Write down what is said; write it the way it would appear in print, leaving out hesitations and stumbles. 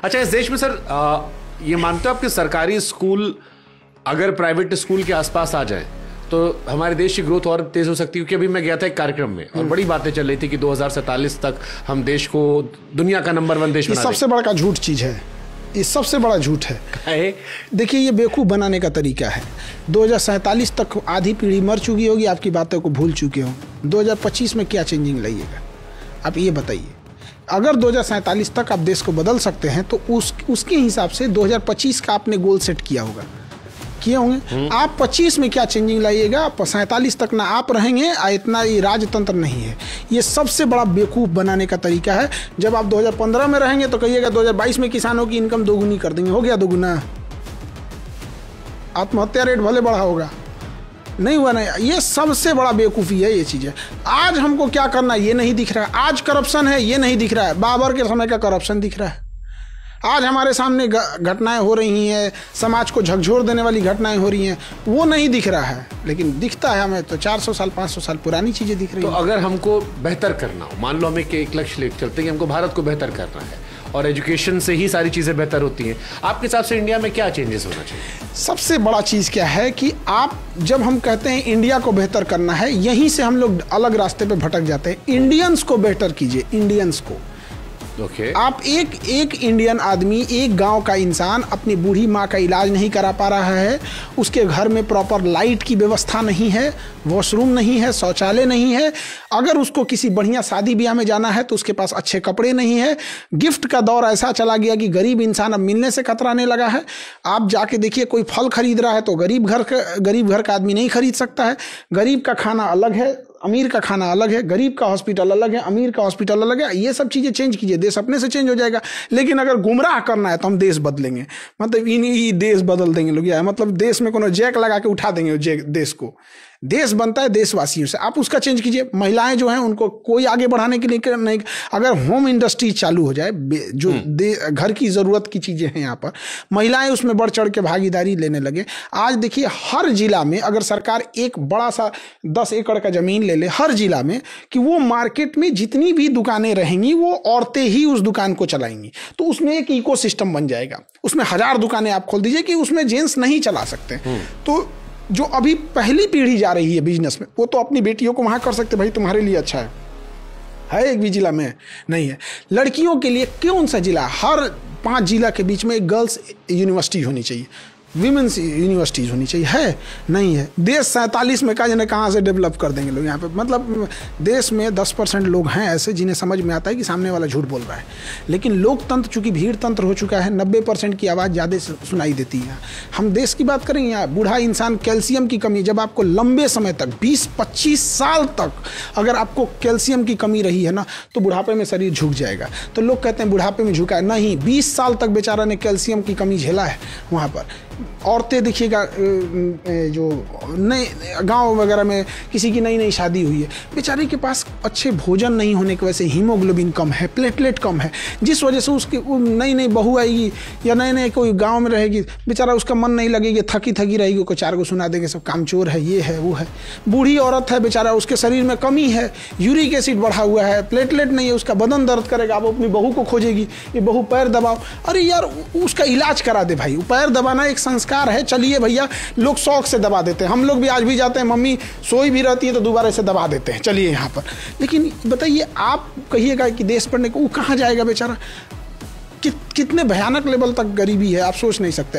अच्छा, इस देश में सर ये मानते हो आप कि सरकारी स्कूल अगर प्राइवेट स्कूल के आसपास आ जाए तो हमारे देश की ग्रोथ और तेज हो सकती है? क्योंकि अभी मैं गया था एक कार्यक्रम में और बड़ी बातें चल रही थी कि 2047 तक हम देश को दुनिया का नंबर 1 देश बना देंगे। सबसे बड़ा झूठ चीज है, ये सबसे बड़ा झूठ है। देखिए, ये बेवकूफ़ बनाने का तरीका है। 2047 तक आधी पीढ़ी मर चुकी होगी, आपकी बातों को भूल चुके हो। 2025 में क्या चेंजिंग लाइएगा आप ये बताइए। अगर 2047 तक आप देश को बदल सकते हैं तो उसके हिसाब से 2025 का आपने गोल सेट किया होगा, किए होंगे। आप 25 में क्या चेंजिंग लाइएगा, 47 तक ना आप रहेंगे, इतना ये राजतंत्र नहीं है। ये सबसे बड़ा बेवकूफ़ बनाने का तरीका है। जब आप 2015 में रहेंगे तो कहिएगा 2022 में किसानों की इनकम दोगुनी कर देंगे। हो गया दोगुना? आत्महत्या रेट भले बढ़ा होगा, नहीं हुआ। नहीं, ये सबसे बड़ा बेवकूफ़ी है ये चीज़ें। आज हमको क्या करना ये नहीं दिख रहा है। आज करप्शन है ये नहीं दिख रहा है। बाबर के समय का करप्शन दिख रहा है। आज हमारे सामने घटनाएं हो रही हैं, समाज को झकझोर देने वाली घटनाएं हो रही हैं, वो नहीं दिख रहा है। लेकिन दिखता है हमें तो 400 साल 500 साल पुरानी चीज़ें दिख रही हैं। तो अगर हमको बेहतर करना हो, मान लो हमें एक लक्ष्य लेकर चलते हैं कि हमको भारत को बेहतर करना है और एजुकेशन से ही सारी चीज़ें बेहतर होती हैं, आपके हिसाब से इंडिया में क्या चेंजेस होना चाहिए? सबसे बड़ा चीज़ क्या है कि आप जब हम कहते हैं इंडिया को बेहतर करना है, यहीं से हम लोग अलग रास्ते पे भटक जाते हैं। इंडियंस को बेहतर कीजिए, इंडियंस को। आप एक इंडियन आदमी, एक गांव का इंसान अपनी बूढ़ी माँ का इलाज नहीं करा पा रहा है, उसके घर में प्रॉपर लाइट की व्यवस्था नहीं है, वॉशरूम नहीं है, शौचालय नहीं है। अगर उसको किसी बढ़िया शादी ब्याह में जाना है तो उसके पास अच्छे कपड़े नहीं है। गिफ्ट का दौर ऐसा चला गया कि गरीब इंसान अब मिलने से कतराने लगा है। आप जाके देखिए, कोई फल खरीद रहा है तो गरीब घर का आदमी नहीं खरीद सकता है। गरीब का खाना अलग है, अमीर का खाना अलग है। गरीब का हॉस्पिटल अलग है, अमीर का हॉस्पिटल अलग है। ये सब चीज़ें चेंज कीजिए, देश अपने से चेंज हो जाएगा। लेकिन अगर गुमराह करना है तो हम देश बदलेंगे, मतलब इन्हीं देश बदल देंगे लोग। या मतलब देश में कोनो जैक लगा के उठा देंगे देश को। देश बनता है देशवासियों से, आप उसका चेंज कीजिए। महिलाएं जो हैं उनको कोई आगे बढ़ाने के लिए नहीं। अगर होम इंडस्ट्री चालू हो जाए, जो घर की ज़रूरत की चीज़ें हैं यहाँ पर, महिलाएं उसमें बढ़ चढ़ के भागीदारी लेने लगे। आज देखिए, हर जिला में अगर सरकार एक बड़ा सा 10 एकड़ का ज़मीन ले ले हर जिला में, कि वो मार्केट में जितनी भी दुकानें रहेंगी वो औरतें ही उस दुकान को चलाएंगी, तो उसमें एक इकोसिस्टम बन जाएगा। उसमें 1000 दुकानें आप खोल दीजिए कि उसमें जेंट्स नहीं चला सकते। तो जो अभी पहली पीढ़ी जा रही है बिजनेस में, वो तो अपनी बेटियों को वहाँ कर सकते, भाई तुम्हारे लिए अच्छा है एक भी जिला में नहीं है। लड़कियों के लिए कौन सा जिला? हर 5 जिला के बीच में एक गर्ल्स यूनिवर्सिटी होनी चाहिए, विमेंस यूनिवर्सिटीज़ होनी चाहिए। है नहीं है। देश 47 में कहाँ से डेवलप कर देंगे लोग यहाँ पे। मतलब देश में 10% लोग हैं ऐसे जिन्हें समझ में आता है कि सामने वाला झूठ बोल रहा है। लेकिन लोकतंत्र चूंकि भीड़ तंत्र हो चुका है, 90% की आवाज़ ज़्यादा सुनाई देती है। हम देश की बात करें, यहाँ बूढ़ा इंसान, कैल्शियम की कमी, जब आपको लंबे समय तक 20-25 साल तक अगर आपको कैल्शियम की कमी रही है ना, तो बुढ़ापे में शरीर झुक जाएगा। तो लोग कहते हैं बुढ़ापे में झुका है, नहीं, 20 साल तक बेचारा ने कैल्शियम की कमी झेला है वहाँ पर। औरतें देखिएगा, जो नए गांव वगैरह में किसी की नई शादी हुई है, बेचारी के पास अच्छे भोजन नहीं होने की वजह से हीमोग्लोबिन कम है, प्लेटलेट कम है, जिस वजह से उसकी नई बहू आएगी या नए कोई गांव में रहेगी, बेचारा उसका मन नहीं लगेगी, थकी रहेगी, कोई 4 को सुना देंगे सब कामचोर है, ये है वो है। बूढ़ी औरत है, बेचारा उसके शरीर में कमी है, यूरिक एसिड बढ़ा हुआ है, प्लेटलेट नहीं है, उसका बदन दर्द करेगा, वो अपनी बहू को खोजेगी, ये बहू पैर दबाओ। अरे यार, उसका इलाज करा दे भाई। पैर दबाना एक संस्कार है, चलिए भैया, लोग शौक से दबा देते हैं। हम लोग भी आज भी जाते हैं, मम्मी सोई भी रहती है तो दोबारा से दबा देते हैं, चलिए यहाँ पर। लेकिन बताइए, आप कहिएगा कि देश पढ़ने को, वो कहाँ जाएगा बेचारा? कितने भयानक लेवल तक गरीबी है, आप सोच नहीं सकते।